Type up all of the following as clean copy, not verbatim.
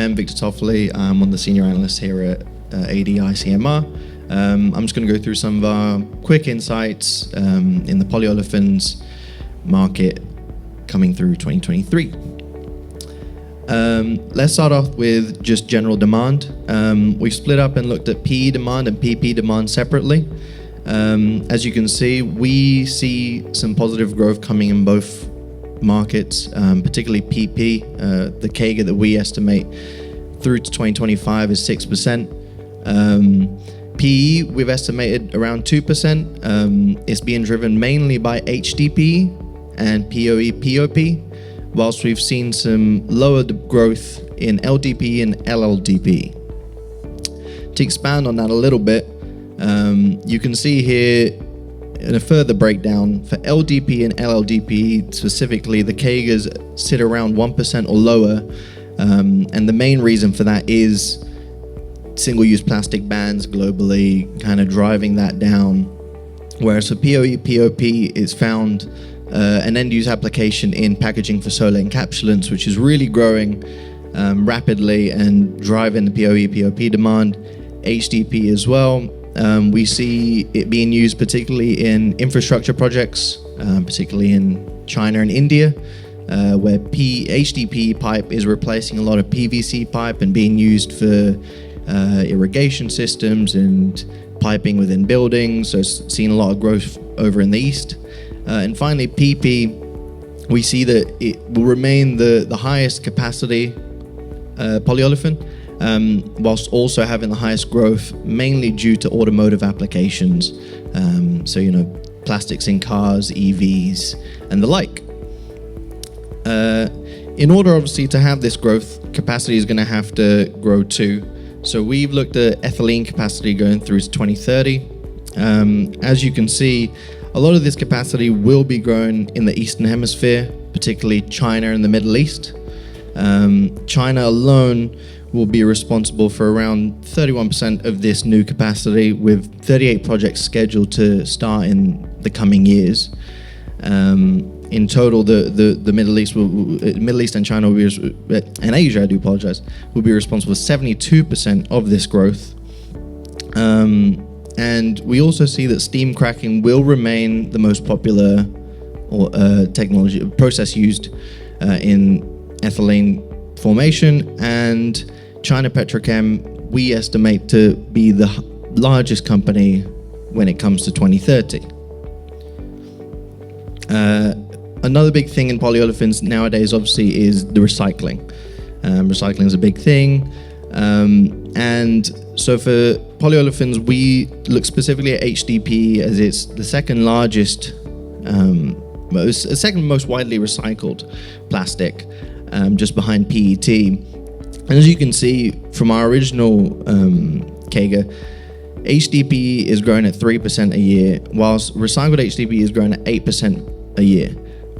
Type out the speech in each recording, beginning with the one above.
am Victor Toffoli. I'm one of the senior analysts here at ADICMR. I'm just going to go through some of our quick insights in the polyolefins market coming through 2023. Let's start off with just general demand. We've split up and looked at PE demand and PP demand separately. As you can see, we see some positive growth coming in both markets, particularly PP. The CAGR that we estimate through to 2025 is 6%. PE, we've estimated around 2%. It's being driven mainly by HDPE and POE/POP, whilst we've seen some lower growth in LDPE and LLDPE. To expand on that a little bit, you can see here in a further breakdown for LDPE and LLDPE specifically, the CAGRs sit around 1% or lower, and the main reason for that is single-use plastic bans globally kind of driving that down, whereas for POE/POP it's found an end-use application in packaging for solar encapsulants, which is really growing rapidly and driving the POE/POP demand. HDPE as well. We see it being used particularly in infrastructure projects, particularly in China and India, where HDPE pipe is replacing a lot of PVC pipe and being used for irrigation systems and piping within buildings. So it's seen a lot of growth over in the East. And finally, PP, we see that it will remain the highest capacity polyolefin, whilst also having the highest growth, mainly due to automotive applications. So, plastics in cars, EVs, and the like. In order, obviously, to have this growth, capacity is going to have to grow too. So we've looked at ethylene capacity going through to 2030. As you can see, a lot of this capacity will be grown in the Eastern Hemisphere, particularly China and the Middle East. China alone will be responsible for around 31% of this new capacity, with 38 projects scheduled to start in the coming years. In total, the Middle East and China and Asia, will be responsible for 72% of this growth. And we also see that steam cracking will remain the most popular technology process used in ethylene formation, and China Petrochem we estimate to be the largest company when it comes to 2030. Another big thing in polyolefins nowadays, obviously, is the recycling. Recycling is a big thing. And so for polyolefins, we look specifically at HDPE as it's the second largest, second most widely recycled plastic, just behind PET. And as you can see from our original CAGR, HDPE is growing at 3% a year, whilst recycled HDPE is growing at 8% a year,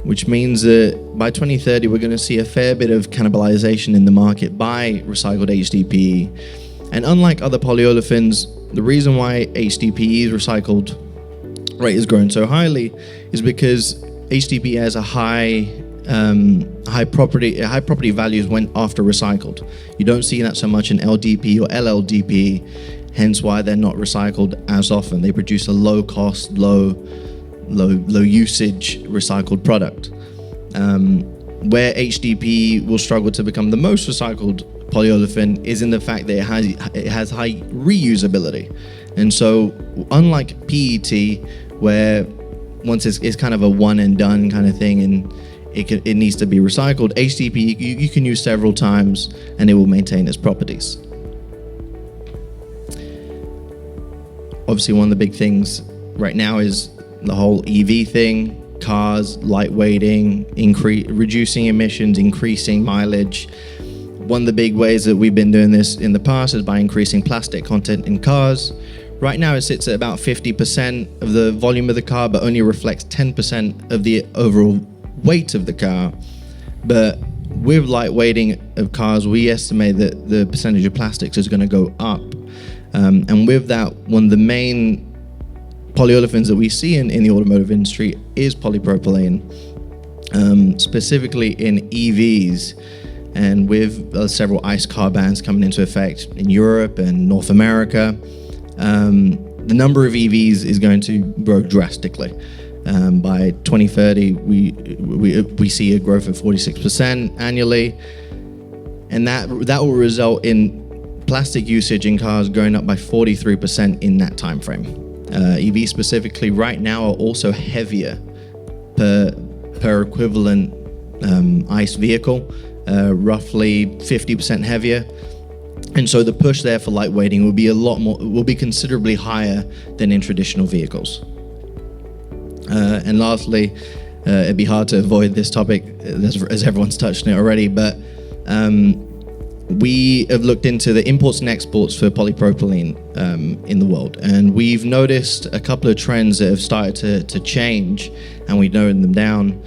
which means that by 2030, we're going to see a fair bit of cannibalization in the market by recycled HDPE. And unlike other polyolefins, the reason why HDPE's recycled rate is growing so highly is because HDPE has a high property values when after recycled. You don't see that so much in LDPE or LLDPE, hence why they're not recycled as often. They produce a low cost, low usage recycled product. Where HDPE will struggle to become the most recycled polyolefin is in the fact that it has high reusability. And so unlike PET, where once it's kind of a one and done kind of thing and it needs to be recycled, HDPE you can use several times and it will maintain its properties. Obviously, one of the big things right now is the whole EV thing, cars, lightweighting, reducing emissions, increasing mileage. One of the big ways that we've been doing this in the past is by increasing plastic content in cars. Right now it sits at about 50% of the volume of the car, but only reflects 10% of the overall weight of the car. But with lightweighting of cars, we estimate that the percentage of plastics is going to go up. And with that, one of the main polyolefins that we see in the automotive industry is polypropylene. Specifically in EVs, And with several ICE car bans coming into effect in Europe and North America, the number of EVs is going to grow drastically. By 2030, we see a growth of 46% annually, and that will result in plastic usage in cars going up by 43% in that time frame. EVs specifically right now are also heavier per equivalent ICE vehicle, roughly 50% heavier. And so the push there for lightweighting will be considerably higher than in traditional vehicles. And lastly, it'd be hard to avoid this topic as everyone's touched on it already, but we have looked into the imports and exports for polypropylene in the world, and we've noticed a couple of trends that have started to change, and we've noted them down.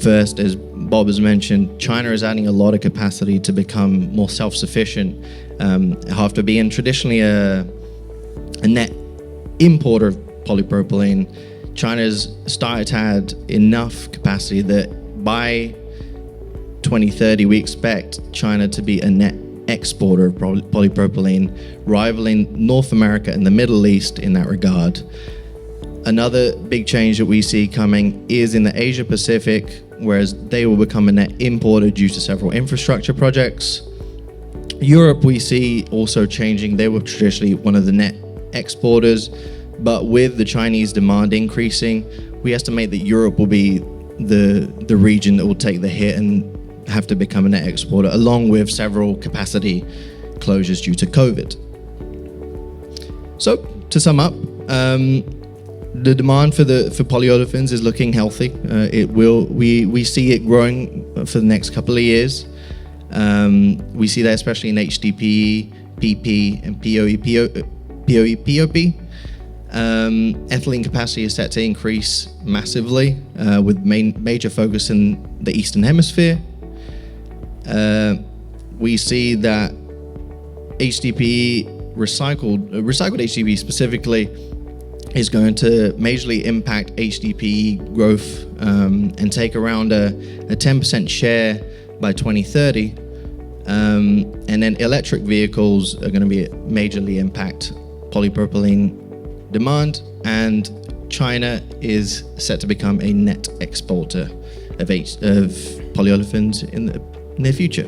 First, as Bob has mentioned, China is adding a lot of capacity to become more self-sufficient. After being traditionally a net importer of polypropylene, China's started to add enough capacity that by 2030 we expect China to be a net exporter of polypropylene, rivaling North America and the Middle East in that regard. Another big change that we see coming is in the Asia Pacific, whereas they will become a net importer due to several infrastructure projects. Europe we see also changing. They were traditionally one of the net exporters, but with the Chinese demand increasing, we estimate that Europe will be the region that will take the hit and have to become a net exporter, along with several capacity closures due to COVID. So to sum up, the demand for polyolefins is looking healthy. We see it growing for the next couple of years. We see that especially in HDPE, PP, and POE/POP. Ethylene capacity is set to increase massively, with major focus in the Eastern Hemisphere. We see that HDPE, recycled HDPE specifically, is going to majorly impact HDPE growth and take around a 10% share by 2030. And then electric vehicles are going to be majorly impact polypropylene demand, and China is set to become a net exporter of polyolefins in the near future.